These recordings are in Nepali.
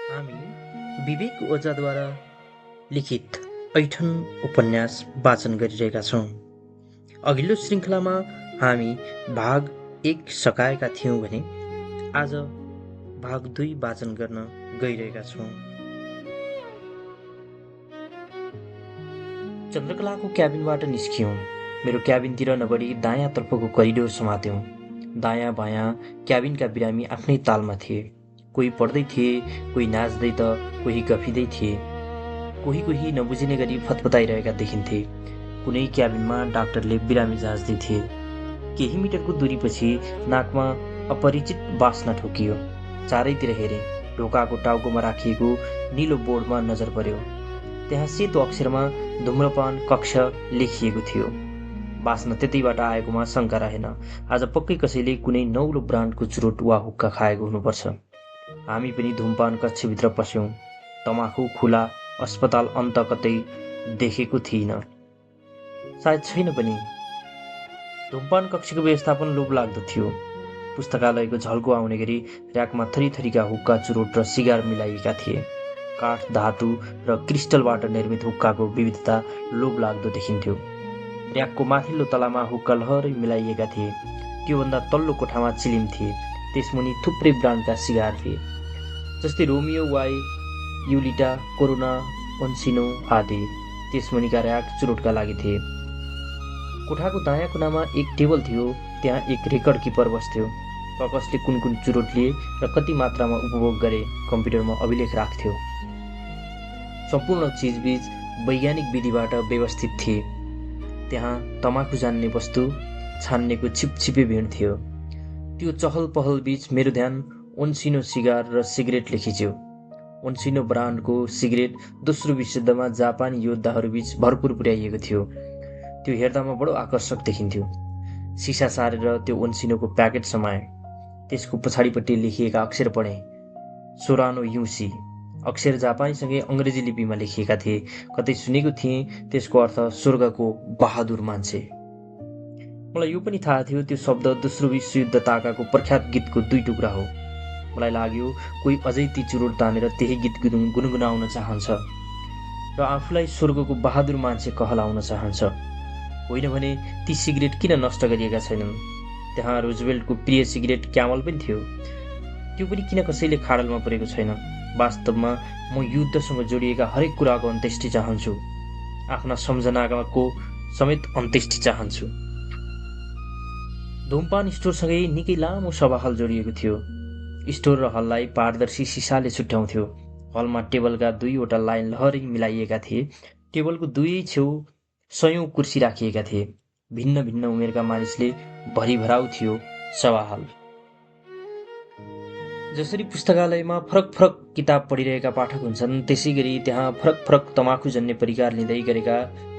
हामी विवेक ओझाद्वारा लिखित ऐठन उपन्यास वाचन गरिरहेका छौँ। अघिल्लो श्रृङ्खलामा हामी भाग 1 सकाएका थियौँ भने आज भाग 2 वाचन गर्न गइरहेका छौँ। चन्द्रकलाको क्याबिनबाट निस्कियौँ। मेरो क्याबिनतिर नबढी दायाँतर्फको करिडोर समात्यौँ। दायाँ बायाँ क्याबिनका बिरामी आफ्नै तालमा थिए। कोही पढ्दै थिए, कोही नाच्दै त कोही गफिँदै थिए। कोही नबुझिने गरी फतफताइरहेका देखिन्थे। कुनै क्याबिनमा डाक्टरले बिरामी जाँच्दै थिए। केही मिटरको दूरीपछि नाकमा अपरिचित बास्ना ठोकियो। चारैतिर हेरेँ। ढोकाको टाउकोमा राखिएको निलो बोर्डमा नजर पर्यो। त्यहाँ सेतो अक्षरमा धूम्रपान कक्ष लेखिएको थियो। बास्ना त्यतैबाट आएकोमा शङ्का रहेन। आज पक्कै कसैले कुनै नौलो ब्रान्डको चुरोट वा हुक्का खाएको हुनुपर्छ। हामी पनि धूमपान कक्षभित्र पस्यौँ। तमाखु खुला अस्पताल अन्त कतै देखेको थिइनँ। सायद छैन पनि। धूमपान कक्षको व्यवस्थापन लोभलाग्दो थियो। पुस्तकालयको झल्को आउने गरी र्याकमा थरीथरीका हुक्का चुरोट र सिगार मिलाइएका थिए। काठ, धातु र क्रिस्टलबाट निर्मित हुक्काको विविधता लोभलाग्दो देखिन्थ्यो। र्याकको माथिल्लो तलामा हुक्का लहरै मिलाइएका थिए। त्योभन्दा तल्लो कोठामा चिलिम थिए। त्यसमुनि थुप्रै ब्रान्डका सिगार थिए, जस्तै रोमियो वाई, युलिटा, कोरोना, ओन्सिनो आदि। त्यसमुनिका र्याक चुरोटका लागि थिए। कोठाको दायाँ कुनामा एक टेबल थियो। त्यहाँ एक रेकर्ड किपर बस्थ्यो। कसले कुन कुन चुरोट लिए र कति मात्रामा उपभोग गरे कम्प्युटरमा अभिलेख राख्थ्यो। सम्पूर्ण चिजबिज वैज्ञानिक विधिबाट व्यवस्थित थिए। त्यहाँ तमाखु जान्ने वस्तु छान्नेको छिपछिपे भिड थियो। त्यो चहल पहल बीच मेरो ध्यान ओन्सिनो सिगार र सिगरेटले खिच्यो। ओन्सिनो ब्रान्डको सिगरेट दोस्रो विश्वयुद्धमा जापानी योद्धाहरूबीच भरपुर पुर्याइएको थियो। त्यो हेर्दामा बडो आकर्षक देखिन्थ्यो। सिसा सारेर त्यो ओन्सिनोको प्याकेट समाए। त्यसको पछाडिपट्टि लेखिएका अक्षर पढेँ। सोरानो युसी। अक्षर जापानीसँगै अङ्ग्रेजी लिपिमा लेखिएका थिए। कतै सुनेको थिएँ त्यसको अर्थ स्वर्गको बहादुर मान्छे। मलाई यो पनि थाहा थियो त्यो शब्द दोस्रो विश्वयुद्ध ताकाको प्रख्यात गीतको 2 टुक्रा हो। मलाई लाग्यो कोही अझै ती चुरोट तानेर त्यही गीत गुनगुनाउन चाहन्छ र आफूलाई स्वर्गको बहादुर मान्छे कहलाउन चाहन्छ। होइन भने ती सिगरेट किन नष्ट गरिएका छैनन्? त्यहाँ रोजवेल्टको प्रिय सिगरेट क्यामल पनि थियो। त्यो पनि किन कसैले खाडलमा परेको छैन? वास्तवमा म युद्धसँग जोडिएका हरेक कुराको अन्त्येष्टि चाहन्छु। आफ्ना सम्झनाको समेत अन्त्येष्टि चाहन्छु। धूमपान स्टोरसँगै निकै लामो सभाहल जोडिएको थियो। स्टोर र हललाई पारदर्शी सिसाले छुट्याउँथ्यो। हलमा टेबलका 2वटा लाइन लहरै मिलाइएका थिए। टेबलको दुवै छेउ 100औं कुर्सी राखिएका थिए। भिन्न भिन्न उमेरका मानिसले भरिभराउ थियो सभाहल। जसरी पुस्तकालयमा फरक फरक किताब पढिरहेका पाठक हुन्छन्, त्यसै गरी त्यहाँ फरक फरक तमाखुजन्य परिकार लिँदै गरेका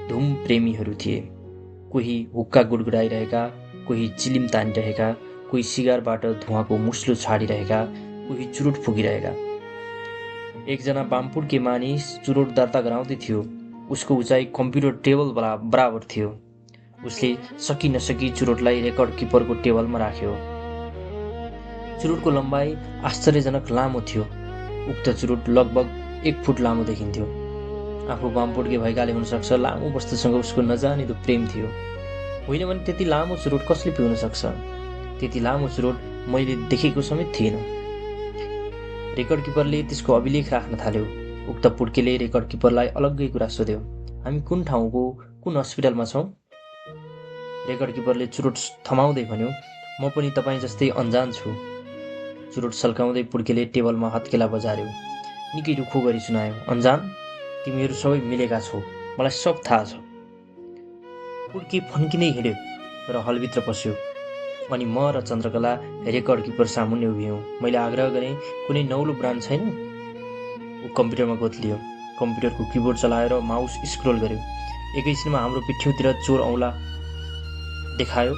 धुम प्रेमीहरू थिए। कोही हुक्का गुडगुडाइरहेका, कोही चिलिम तानिरहेका, कोही सिगारबाट धुवाँको मुस्लो छाडिरहेका, कोही चुरोट फुकिरहेका। एकजना बामपुड्के मानिस चुरोट दर्ता गराउँदै थियो। उसको उचाइ कम्प्युटर टेबल बराबर थियो। उसले सकी नसकी चुरोटलाई रेकर्ड किपरको टेबलमा राख्यो। चुरोटको लम्बाइ आश्चर्यजनक लामो थियो। उक्त चुरोट लगभग 1 फुट लामो देखिन्थ्यो। आफू बामपुड्के भएकाले हुनसक्छ लामो वस्तुसँग उसको नजानिदो प्रेम थियो। होइन भने त्यति लामो चुरोट कसले पिउन सक्छ? त्यति लामो चुरोट मैले देखेको समेत थिइनँ। रेकर्ड किपरले त्यसको अभिलेख राख्न थाल्यो। उक्त पुड्केले रेकर्ड किपरलाई अलग्गै कुरा सोध्यो। हामी कुन ठाउँको, कुन अस्पतालमा छौँ? रेकर्ड किपरले चुरोट थमाउँदै भन्यो, म पनि तपाईँ जस्तै अनजान छु। चुरोट सल्काउँदै पुड्केले टेबलमा हत्केला बजार्यो। निकै रुखो गरी सुनायो, अनजान? तिमीहरू सबै मिलेका छौ। मलाई सब थाहा छ। पुड्के फन्किँदै हिँड्यो र हलभित्र पस्यो। अनि म र चन्द्रकला रेकर्ड किपर सामुन्ने उभियौँ। मैले आग्रह गरेँ, कुनै नौलो ब्रान्ड छैन? ऊ कम्प्युटरमा गोत्लियो। कम्प्युटरको किबोर्ड चलाएर माउस स्क्रोल गर्यो। एकैछिनमा हाम्रो पिठ्यौँतिर चोर औँला देखायो।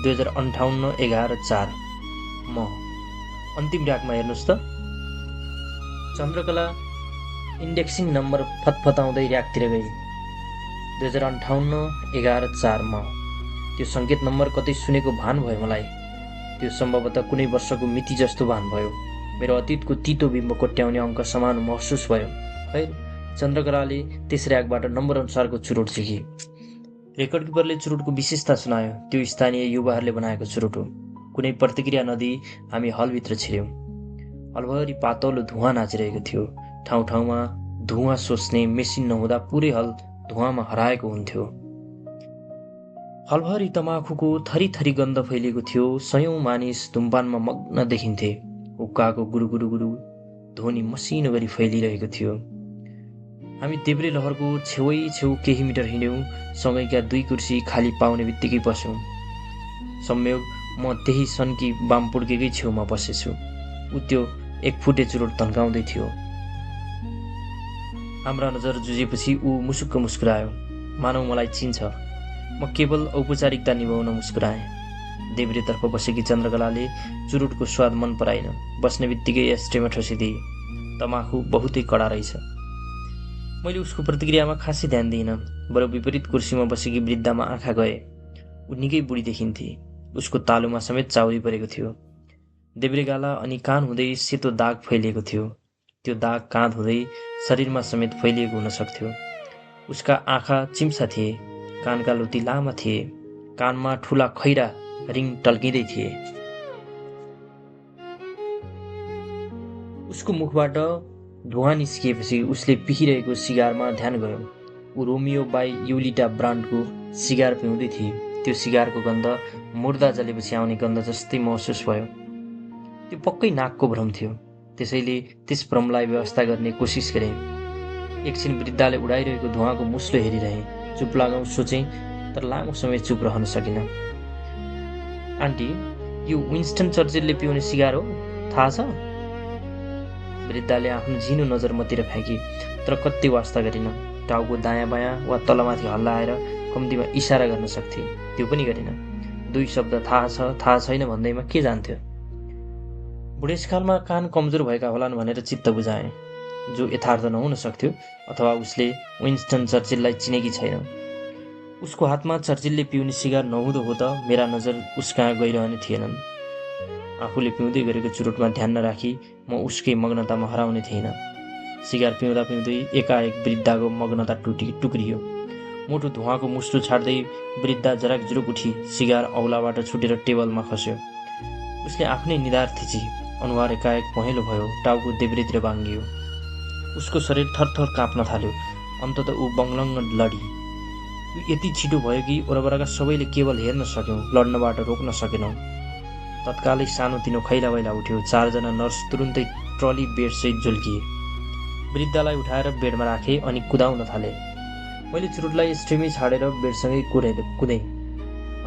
2058-11-4। म अन्तिम र्याकमा हेर्नुहोस् त। चन्द्रकला इन्डेक्सिङ नम्बर फतफताउँदै र्याकतिर गई। 2058-11-4 म। त्यो सङ्केत नम्बर कतै सुनेको भान भयो मलाई। त्यो सम्भवतः कुनै वर्षको मिति जस्तो भान भयो। मेरो अतीतको तितो बिम्ब कोट्याउने अङ्क समान महसुस भयो। खैर, चन्द्रकलाले त्यस र्याकबाट नम्बर अनुसारको चुरोट झिकी। रेकर्ड किपरले चुरोटको विशेषता सुनायो। त्यो स्थानीय युवाहरूले बनाएको चुरोट हो। कुनै प्रतिक्रिया नदिई हामी हलभित्र छिर्यौँ। हलभरि पातलो धुवाँ नाचिरहेको थियो। ठाउँ ठाउँमा धुवाँ सोच्ने मेसिन नहुँदा पुरै हल धुवाँमा हराएको हुन्थ्यो। हलभरि तमाखुको थरी गन्ध फैलिएको थियो। सयौं मानिस धुम्पानमा मग्न देखिन्थे। हुक्काको गुरु गुरु ध्वनि मसिनो गरी फैलिरहेको थियो। हामी देब्रे लहरको छेउ केही मिटर हिँड्यौँ। सँगैका 2 कुर्सी खाली पाउने बित्तिकै बस्यौँ। संयोग म त्यही सन्की बामपुड्केकै छेउमा बसेछु। ऊ त्यो 1 फुटे चुरोट तन्काउँदै थियो। हाम्रा नजर जुझेपछि ऊ मुसुक्क मुस्कुरायो, मानौ मलाई चिन्छ। म केवल औपचारिकता निभाउन मुस्कुराएँ। देब्रेतर्फ बसेकी चन्द्रकलाले चुरोटको स्वाद मन पराइन। बस्ने बित्तिकै एस्ट्रेमा ठोसिदिए। तमाखु बहुतै कडा रहेछ। मैले उसको प्रतिक्रियामा खासै ध्यान दिइनँ। बरु विपरीत कुर्सीमा बसेकी वृद्धामा आँखा गए। ऊ निकै बुढी देखिन्थे। उसको तालुमा समेत चाउरी परेको थियो। देब्रे गाला अनि कान हुँदै सेतो दाग फैलिएको थियो। त्यो दाग काँध हुँदै शरीरमा समेत फैलिएको हुन सक्थ्यो। उसका आँखा चिम्सा थिए। कानका लुती लामा थिए। कानमा ठूला खैरा रिङ टल्किँदै थिए। उसको मुखबाट धुवाँ निस्किएपछि उसले पिहिरहेको सिगारमा ध्यान गयो। ऊ रोमियो बाई युलिटा ब्रान्डको सिगार पिउँदै थिए। त्यो सिगारको गन्ध मुर्दा जलेपछि आउने गन्ध जस्तै महसुस भयो। त्यो पक्कै नाकको भ्रम थियो। त्यसैले त्यस भ्रमलाई व्यवस्था गर्ने कोसिस गरेँ। एकछिन वृद्धाले उडाइरहेको धुवाँको मुस्लो हेरिरहेँ। चुप लगाउँ सोचेँ, तर लामो समय चुप रहन सकिनँ। आन्टी, यो विन्स्टन चर्चिलले पिउने सिगार हो, थाहा छ? वृद्धाले आफ्नो झिनो नजर मतिर फ्याँकी, तर कति वास्ता गरिन। टाउको दायाँ बायाँ वा तलमाथि हल्लाएर कम्तीमा इसारा गर्न सक्थे, त्यो पनि गरिन। 2 शब्द थाहा छ थाहा छैन भन्दैमा के जान्थ्यो। बुढेसकालमा कान कमजोर भएका होलान् भनेर चित्त बुझाएँ, जो यथार्थ नहुन सक्थ्यो, अथवा उसले विन्स्टन चर्चिललाई चिनेकी छैन। उसको हातमा चर्चिलले पिउने सिगार नहुँदो हो त मेरा नजर उसकहाँ गइरहने थिएनन्। आफूले पिउँदै गरेको चुरोटमा ध्यान नराखी म उसकै मग्नतामा हराउने थिइनँ। सिगार पिउँदा पिउँदै एकाएक वृद्धाको मग्नता टुक्रियो। मोटो धुवाँको मुस्लो छाड्दै वृद्धा जराकजुरुक उठी सिगार औलाबाट छुटेर टेबलमा खस्यो। उसले आफ्नै निधार थिची। अनुहार एकाएक पहेँलो भयो। टाउको देब्रेतिर बाङ्गियो। उसको शरीर थरथर काँप्न थाल्यो। अन्तत ऊ बङ्लङ्ग लडी। यो यति छिटो भयो कि वरपरका सबैले केवल हेर्न सक्यौँ, लड्नबाट रोक्न सकेनौँ। तत्कालै सानोतिनो खैला बैला उठ्यो। 4 जना नर्स तुरुन्तै ट्रली बेडसहित झुल्किए। वृद्धालाई उठाएर बेडमा राखे अनि कुदाउन थाले। मैले चुरोटलाई स्ट्रिमै छाडेर बेडसँगै कुदेँ।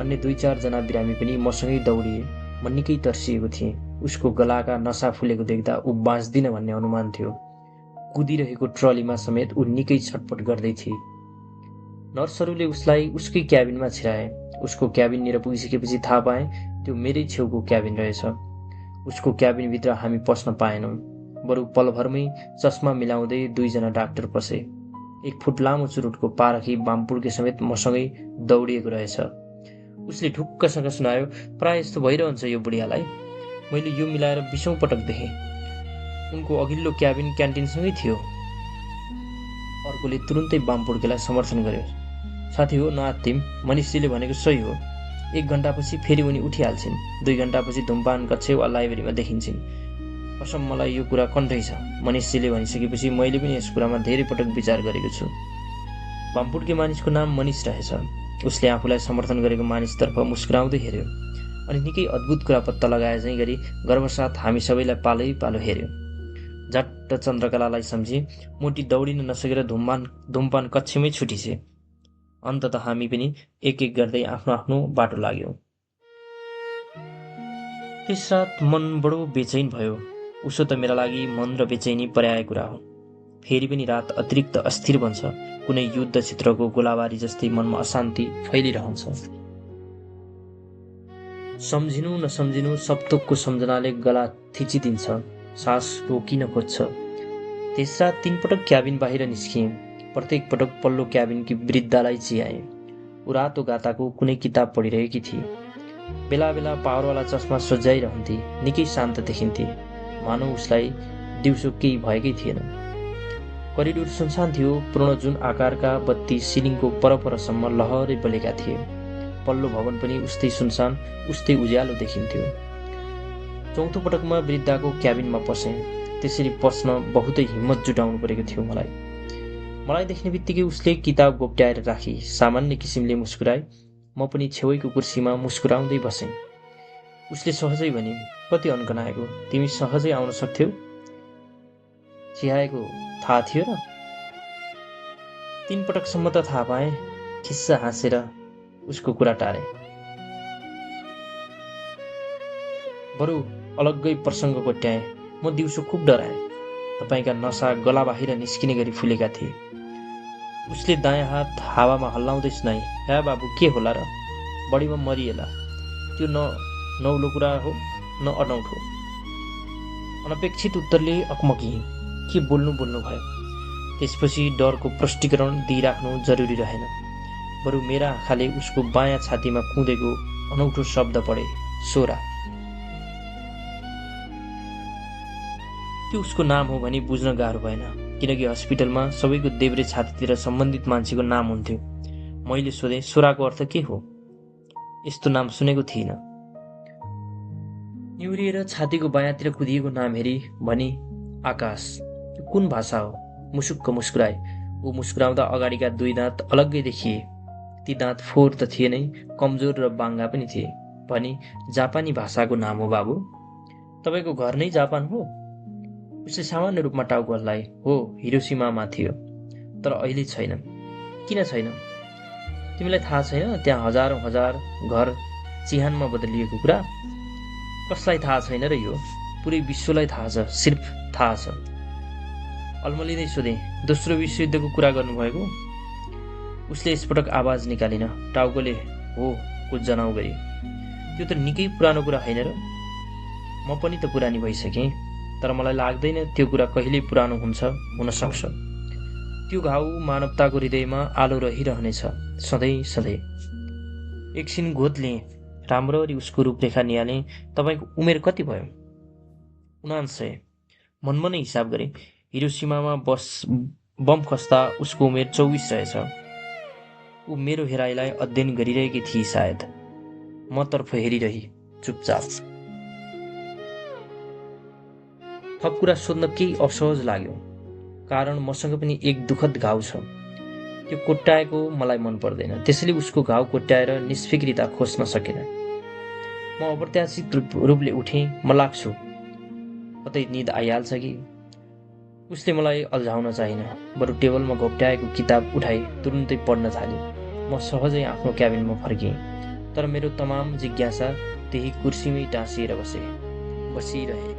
अन्य 2-4 जना बिरामी पनि मसँगै दौडिए। म निकै तर्सिएको थिएँ। उसको गलाका नसा फुलेको देख्दा ऊ बाँच्दिन भन्ने अनुमान थियो। कुदिरहेको ट्रलीमा समेत ऊ निकै छटपट गर्दै थिए। नर्सहरूले उसलाई उसकै क्याबिनमा छिराए। उसको क्याबिनतिर पुगिसकेपछि थाहा पाएँ त्यो मेरै छेउको क्याबिन रहेछ। उसको क्याबिनभित्र हामी पस्न पाएनौँ। बरु पलभरमै चस्मा मिलाउँदै 2 जना डाक्टर पसे। 1 फुट लामो चुरोटको पारखी बामपुड्के समेत मसँगै दौडिएको रहेछ। उसले ढुक्कसँग सुनायो, प्राय यस्तो भइरहन्छ यो बुढियालाई। मैले यो मिलाएर 20औं पटक देखेँ। उनको अघिल्लो क्याबिन क्यान्टिनसँगै थियो। अर्कोले तुरुन्तै बामपुड्केलाई समर्थन गर्यो। साथी हो नआत्तिम, मनिषजीले भनेको सही हो। 1 घण्टापछि फेरि उनी उठिहाल्छिन्। 2 घण्टापछि धुम्पान कक्ष वा लाइब्रेरीमा देखिन्छन्। कसम मलाई यो कुरा कन्ठै छ। मनिषजीले भनिसकेपछि मैले पनि यस कुरामा धेरै पटक विचार गरेको छु। बामपुड्के मानिसको नाम मनिष रहेछ। उसले आफूलाई समर्थन गरेको मानिसतर्फ मुस्कुराउँदै हेर्यो अनि निकै अद्भुत कुरा पत्ता लगाए झैँ गरी गर्वसाथ हामी सबैलाई पालै पालो हेर्यो। झट्ट चन्द्रकलालाई सम्झी मोटी दौडिन नसकेर धुम्पान कक्षमै छुटिछे। अन्तत हामी पनि एक गर्दै आफ्नो आफ्नो बाटो लाग्यौँ। त्यस रात मन बडो बेचैन भयो। उसो त मेरा लागि मन र बेचैनी पर्याय कुरा हो। फेरि पनि रात अतिरिक्त अस्थिर बन्छ। कुनै युद्ध क्षेत्रको गोलाबारी जस्तै मनमा अशान्ति फैलिरहन्छ। सम्झिनु नसम्झिनु सबथोकको सम्झनाले गला थिचिदिन्छ। सास रोकिन खोज्छ। त्यस रात 3 पटक क्याबिन बाहिर निस्किएँ। प्रत्येक पटक पल्लो क्याबिनकी वृद्धालाई चियाएँ। ऊ रातो गाताको कुनै किताब पढिरहेकी थिए। बेला बेला पावरवाला चस्मा सोझ्याइरहन्थे। निकै शान्त देखिन्थे। मानौ उसलाई दिउँसो केही भएकै थिएन। करिडोर सुनसान थियो। पूर्ण जुन आकारका बत्ती सिलिङको परपरसम्म लहरै बलेका थिए। पल्लो भवन पनि उस्तै सुनसान, उस्तै उज्यालो देखिन्थ्यो। चौथो पटकमा वृद्धाको क्याबिनमा पसेँ। त्यसरी पस्न बहुतै हिम्मत जुटाउनु परेको थियो मलाई देख्ने बित्तिकै उसले किताब गोप्ट्याएर राखी सामान्य किसिमले मुस्कुराए। म पनि छेउैको कुर्सीमा मुस्कुराउँदै बसेँ। उसले सहजै भने, कति अन्कनाएको, तिमी सहजै आउन सक्थ्यौ? चिहाएको थाहा थियो र? 3 पटकसम्म त थाहा पाएँ। खिस्सा हाँसेर उसको कुरा टारे। बरु अलग्गै प्रसङ्ग कोट्याएँ। म दिउँसो खुब डराएँ। तपाईँका नसा गला बाहिर निस्किने गरी फुलेका थिए। उसले दायाँ हात हावामा हल्लाउँदै सुनाई, ह्या बाबु, के होला र? बढीमा मरिएला। त्यो न नौलो कुरा हो न अनौठो। अनपेक्षित उत्तरले अकमकी। के बोल्नु भयो। त्यसपछि डरको प्रष्टीकरण दिइराख्नु जरुरी रहेन। बरु मेरा आँखाले उसको बायाँ छातीमा कुँदेको अनौठो शब्द पढे, सोरा। त्यो उसको नाम हो भनी बुझ्न गाह्रो भएन, किनकि हस्पिटलमा सबैको देब्रे छातीतिर सम्बन्धित मान्छेको नाम हुन्थ्यो। मैले सोधेँ, सोराको अर्थ के हो? यस्तो नाम सुनेको थिइनँ। निहुरिएर छातीको बायाँतिर कुदिएको नाम हेरी भनी, आकाश। यो कुन भाषा हो? मुसुक्क मुस्कुराए। ऊ मुस्कुराउँदा अगाडिका 2 दाँत अलग्गै देखिए। ती दाँत फोहोर त थिए नै, कमजोर र बाङ्गा पनि थिए। भनी, जापानी भाषाको नाम हो बाबु। तपाईँको घर नै जापान हो? उसले सामान्य रूपमा टाउको हल्लाए। हो, हिरोसिमामा थियो, तर अहिले छैन। किन छैन? तिमीलाई थाहा छैन त्यहाँ हजारौं हजार घर चिहानमा बदलिएको कुरा? कसलाई थाहा छैन र यो? पुरै विश्वलाई थाहा छ, सिर्फ थाहा छ। अल्मलिँदै सोधे, दोस्रो विश्वयुद्धको कुरा गर्नुभएको? उसले यसपटक आवाज निकालिन। टाउकोले हो को जनाउ गरी। त्यो त निकै पुरानो कुरा होइन र? म पनि त पुरानी भइसकेँ, तर मलाई लाग्दैन त्यो कुरा कहिल्यै पुरानो हुन सक्छ। त्यो घाउ मानवताको हृदयमा आलो रहिरहनेछ, सधैँ सधैँ। एकछिन गोद लिएँ। राम्ररी उसको रूपरेखा निहालेँ। तपाईँको उमेर कति भयो? 79। मनमा नै हिसाब गरेँ। हिरोसिमामा बम खस्दा उसको उमेर 24 रहेछ। ऊ मेरो हेराइलाई अध्ययन गरिरहेकी थिए सायद। म तर्फ हेरिरही चुपचाप। थप कुरा सोध्न केही असहज लाग्यो, कारण मसँग पनि एक दुःखद घाउ छ। त्यो कोट्टाएको मलाई मन पर्दैन, त्यसैले उसको घाउ कोट्याएर निष्फिक्रिता खोज्न सकेन। म अप्रत्याशित रूपले उठेँ। म लाग्छु। कतै निद आइहाल्छ कि? उसले मलाई अल्झाउन चाहिन, बरु टेबलमा घोप्ट्याएको किताब उठाई तुरुन्तै पढ्न थाले। म सहजै आफ्नो क्याबिनमा फर्किएँ, तर मेरो तमाम जिज्ञासा त्यही कुर्सीमै टाँसिएर बसिरहे।